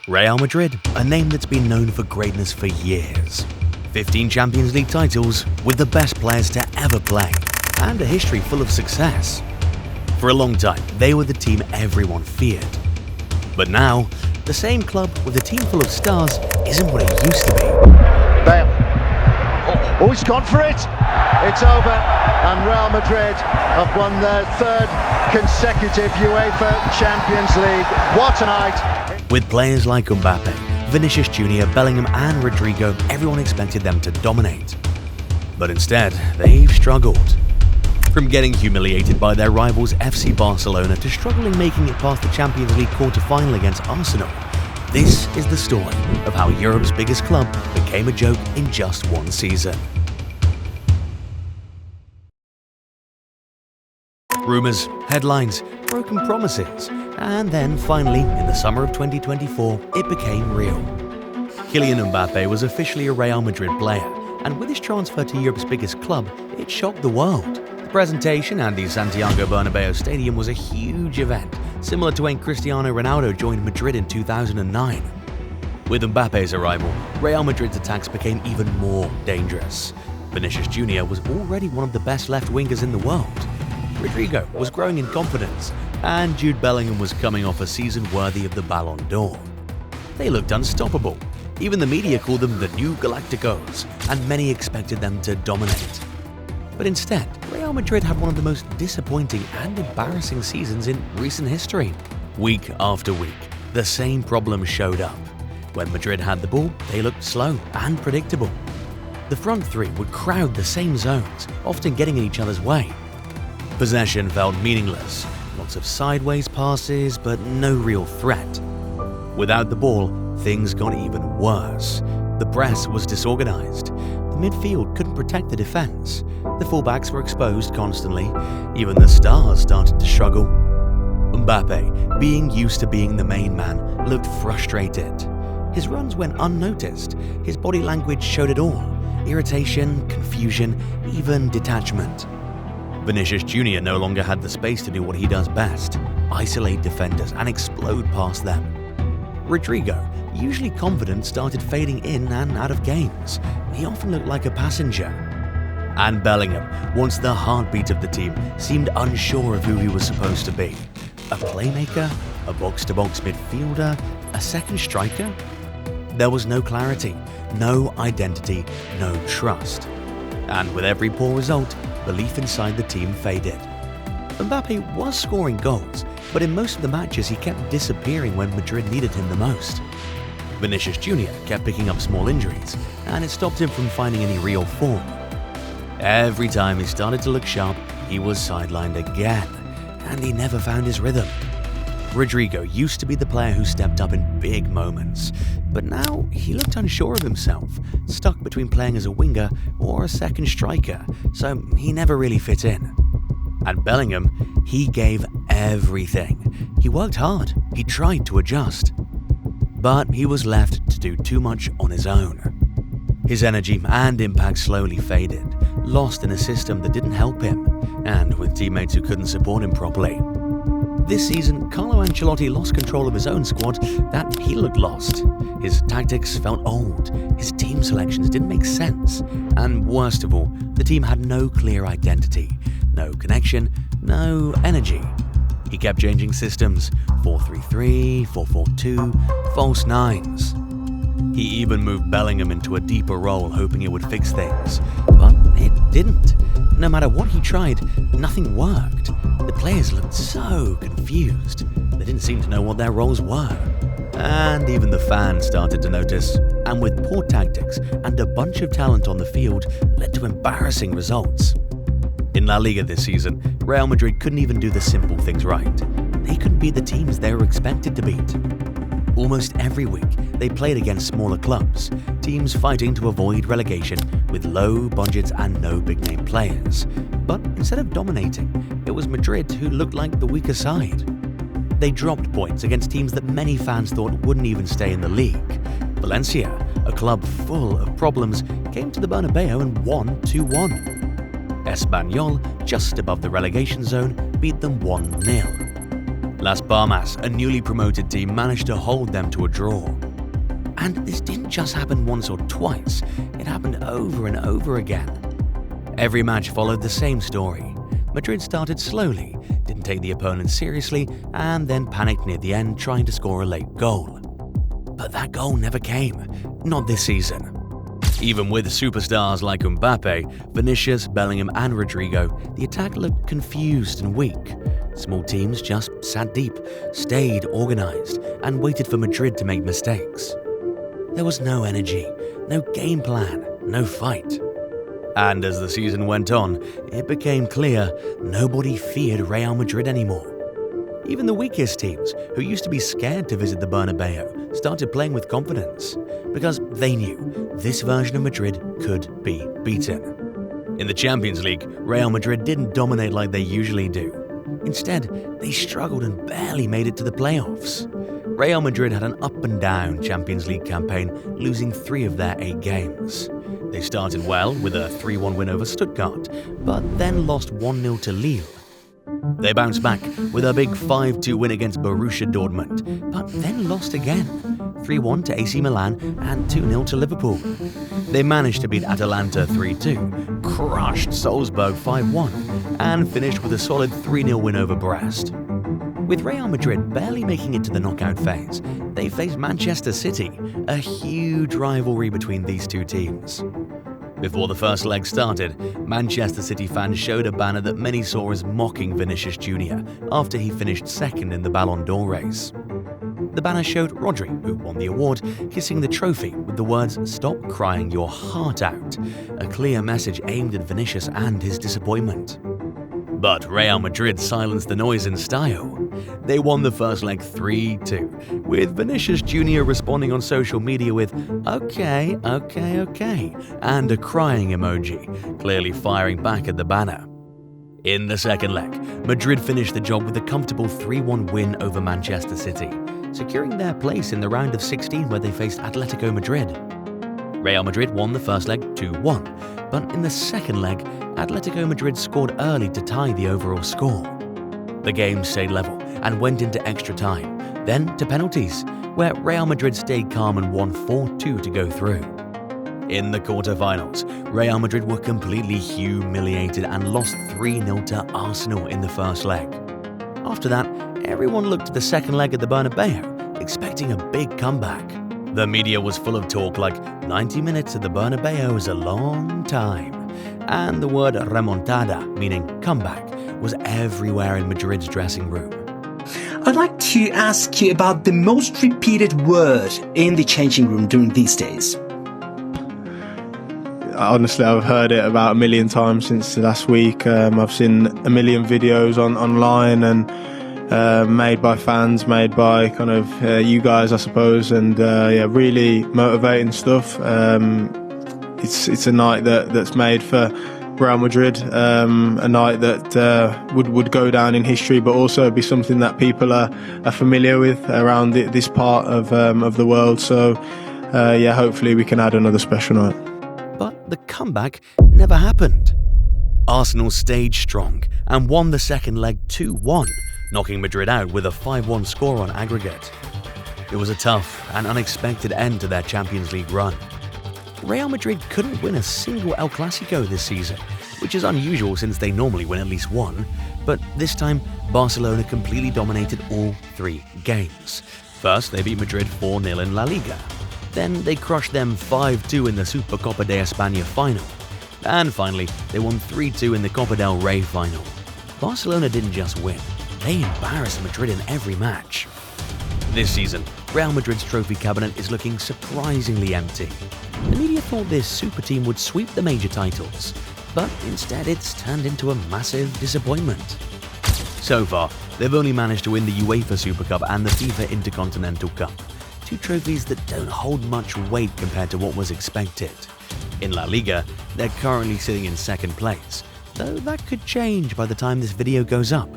Real Madrid, a name that's been known for greatness for years. 15 Champions League titles with the best players to ever play, and a history full of success. For a long time, they were the team everyone feared. But now, the same club with a team full of stars isn't what it used to be. Bale. Oh, he's gone for it! It's over, and Real Madrid have won their third consecutive UEFA Champions League. What a night! With players like Mbappé, Vinícius Jr, Bellingham and Rodrygo, everyone expected them to dominate. But instead, they've struggled. From getting humiliated by their rivals FC Barcelona to struggling making it past the Champions League quarter-final against Arsenal, this is the story of how Europe's biggest club became a joke in just one season. Rumours, headlines, broken promises, and then finally, in the summer of 2024, it became real. Kylian Mbappé was officially a Real Madrid player, and with his transfer to Europe's biggest club, it shocked the world. The presentation at the Santiago Bernabeu Stadium was a huge event, similar to when Cristiano Ronaldo joined Madrid in 2009. With Mbappe's arrival, Real Madrid's attacks became even more dangerous. Vinícius Jr was already one of the best left wingers in the world. Rodrygo was growing in confidence, and Jude Bellingham was coming off a season worthy of the Ballon d'Or. They looked unstoppable. Even the media called them the new Galacticos, and many expected them to dominate. But instead, Real Madrid had one of the most disappointing and embarrassing seasons in recent history. Week after week, the same problems showed up. When Madrid had the ball, they looked slow and predictable. The front three would crowd the same zones, often getting in each other's way. Possession felt meaningless, lots of sideways passes, but no real threat. Without the ball, things got even worse. The press was disorganized. The midfield couldn't protect the defense. The fullbacks were exposed constantly. Even the stars started to struggle. Mbappé, being used to being the main man, looked frustrated. His runs went unnoticed. His body language showed it all: irritation, confusion, even detachment. Vinícius Jr no longer had the space to do what he does best: isolate defenders and explode past them. Rodrygo, usually confident, started fading in and out of games. He often looked like a passenger. And Bellingham, once the heartbeat of the team, seemed unsure of who he was supposed to be. A playmaker? A box-to-box midfielder? A second striker? There was no clarity, no identity, no trust. And with every poor result, belief inside the team faded. Mbappé was scoring goals, but in most of the matches he kept disappearing when Madrid needed him the most. Vinícius Jr kept picking up small injuries, and it stopped him from finding any real form. Every time he started to look sharp, he was sidelined again, and he never found his rhythm. Rodrygo used to be the player who stepped up in big moments, but now he looked unsure of himself, stuck between playing as a winger or a second striker, so he never really fit in. And Bellingham, he gave everything. He worked hard, he tried to adjust. But he was left to do too much on his own. His energy and impact slowly faded, lost in a system that didn't help him, and with teammates who couldn't support him properly. This season, Carlo Ancelotti lost control of his own squad, that he looked lost. His tactics felt old, his team selections didn't make sense, and worst of all, the team had no clear identity, no connection, no energy. He kept changing systems: 4-3-3, 4-4-2, false nines. He even moved Bellingham into a deeper role, hoping it would fix things. But it didn't. No matter what he tried, nothing worked. The players looked so confused. They didn't seem to know what their roles were. And even the fans started to notice. And with poor tactics and a bunch of talent on the field, led to embarrassing results. In La Liga this season, Real Madrid couldn't even do the simple things right. They couldn't beat the teams they were expected to beat. Almost every week, they played against smaller clubs, teams fighting to avoid relegation with low budgets and no big-name players. But instead of dominating, it was Madrid who looked like the weaker side. They dropped points against teams that many fans thought wouldn't even stay in the league. Valencia, a club full of problems, came to the Bernabeu and won 2-1. Espanyol, just above the relegation zone, beat them 1-0. Las Palmas, a newly promoted team, managed to hold them to a draw. And this didn't just happen once or twice, it happened over and over again. Every match followed the same story. Madrid started slowly, didn't take the opponent seriously, and then panicked near the end trying to score a late goal. But that goal never came, not this season. Even with superstars like Mbappé, Vinícius, Bellingham and Rodrygo, the attack looked confused and weak. Small teams just sat deep, stayed organized, and waited for Madrid to make mistakes. There was no energy, no game plan, no fight. And as the season went on, it became clear nobody feared Real Madrid anymore. Even the weakest teams, who used to be scared to visit the Bernabeu, started playing with confidence, because they knew this version of Madrid could be beaten. In the Champions League, Real Madrid didn't dominate like they usually do. Instead, they struggled and barely made it to the playoffs. Real Madrid had an up-and-down Champions League campaign, losing 3 of their 8 games. They started well with a 3-1 win over Stuttgart, but then lost 1-0 to Lille. They bounced back with a big 5-2 win against Borussia Dortmund, but then lost again, 3-1 to AC Milan and 2-0 to Liverpool. They managed to beat Atalanta 3-2, crushed Salzburg 5-1, and finished with a solid 3-0 win over Brest. With Real Madrid barely making it to the knockout phase, they faced Manchester City, a huge rivalry between these two teams. Before the first leg started, Manchester City fans showed a banner that many saw as mocking Vinícius Jr. after he finished second in the Ballon d'Or race. The banner showed Rodrygo, who won the award, kissing the trophy with the words "Stop crying your heart out," a clear message aimed at Vinícius and his disappointment. But Real Madrid silenced the noise in style. They won the first leg 3-2, with Vinícius Jr. responding on social media with okay, and a crying emoji, clearly firing back at the banner. In the second leg, Madrid finished the job with a comfortable 3-1 win over Manchester City, securing their place in the round of 16 where they faced Atletico Madrid. Real Madrid won the first leg 2-1, but in the second leg, Atletico Madrid scored early to tie the overall score. The game stayed level and went into extra time, then to penalties, where Real Madrid stayed calm and won 4-2 to go through. In the quarterfinals, Real Madrid were completely humiliated and lost 3-0 to Arsenal in the first leg. After that, everyone looked at the second leg at the Bernabeu, expecting a big comeback. The media was full of talk like 90 minutes at the Bernabeu is a long time, and the word remontada, meaning comeback, was everywhere in Madrid's dressing room. I'd like to ask you about the most repeated word in the changing room during these days. Honestly, I've heard it about a million times since last week. I've seen a million videos online and made by fans, made by kind of you guys, I suppose, and really motivating stuff. It's a night that's made for Real Madrid, a night that would go down in history, but also be something that people are familiar with around this part of the world. So hopefully we can add another special night. But the comeback never happened. Arsenal stayed strong and won the second leg 2-1, knocking Madrid out with a 5-1 score on aggregate. It was a tough and unexpected end to their Champions League run. Real Madrid couldn't win a single El Clasico this season, which is unusual since they normally win at least one, but this time Barcelona completely dominated all 3 games. First, they beat Madrid 4-0 in La Liga. Then they crushed them 5-2 in the Supercopa de España final. And finally, they won 3-2 in the Copa del Rey final. Barcelona didn't just win, they embarrassed Madrid in every match. This season, Real Madrid's trophy cabinet is looking surprisingly empty. The media thought this super team would sweep the major titles, but instead it's turned into a massive disappointment. So far, they've only managed to win the UEFA Super Cup and the FIFA Intercontinental Cup, 2 trophies that don't hold much weight compared to what was expected. In La Liga, they're currently sitting in second place, though that could change by the time this video goes up.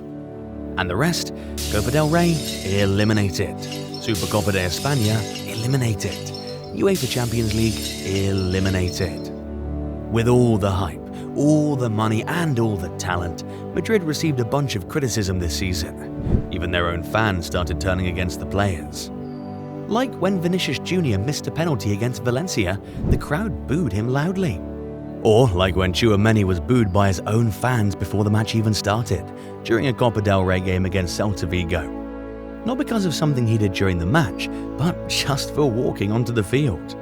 And the rest, Copa del Rey, eliminated. Supercopa de España, eliminated. UEFA Champions League, eliminated. With all the hype, all the money and all the talent, Madrid received a bunch of criticism this season. Even their own fans started turning against the players. Like when Vinícius Jr missed a penalty against Valencia, the crowd booed him loudly. Or like when Tchouaméni was booed by his own fans before the match even started, during a Copa del Rey game against Celta Vigo. Not because of something he did during the match, but just for walking onto the field.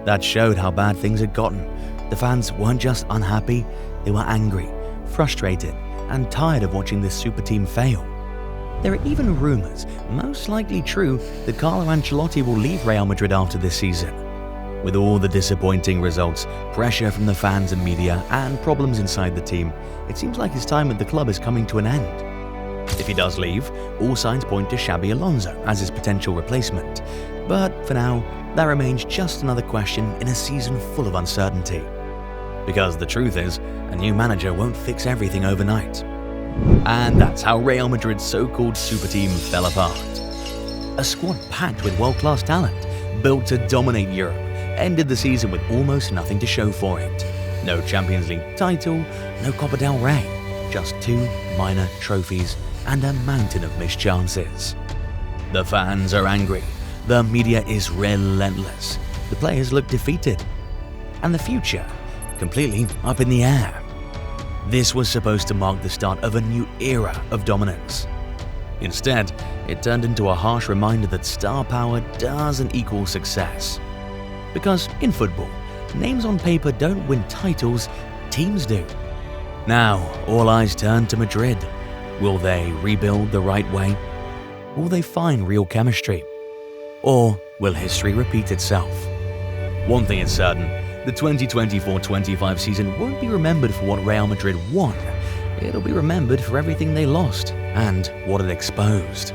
That showed how bad things had gotten. The fans weren't just unhappy, they were angry, frustrated, and tired of watching this super team fail. There are even rumors, most likely true, that Carlo Ancelotti will leave Real Madrid after this season. With all the disappointing results, pressure from the fans and media, and problems inside the team, it seems like his time at the club is coming to an end. If he does leave, all signs point to Xabi Alonso as his potential replacement. But for now, that remains just another question in a season full of uncertainty. Because the truth is, a new manager won't fix everything overnight. And that's how Real Madrid's so-called super team fell apart. A squad packed with world-class talent, built to dominate Europe, ended the season with almost nothing to show for it. No Champions League title, no Copa del Rey, just 2 minor trophies and a mountain of missed chances. The fans are angry, the media is relentless, the players look defeated, and the future completely up in the air. This was supposed to mark the start of a new era of dominance. Instead, it turned into a harsh reminder that star power doesn't equal success. Because in football, names on paper don't win titles, teams do. Now, all eyes turn to Madrid. Will they rebuild the right way? Will they find real chemistry? Or will history repeat itself? One thing is certain, the 2024-25 season won't be remembered for what Real Madrid won. It'll be remembered for everything they lost and what it exposed.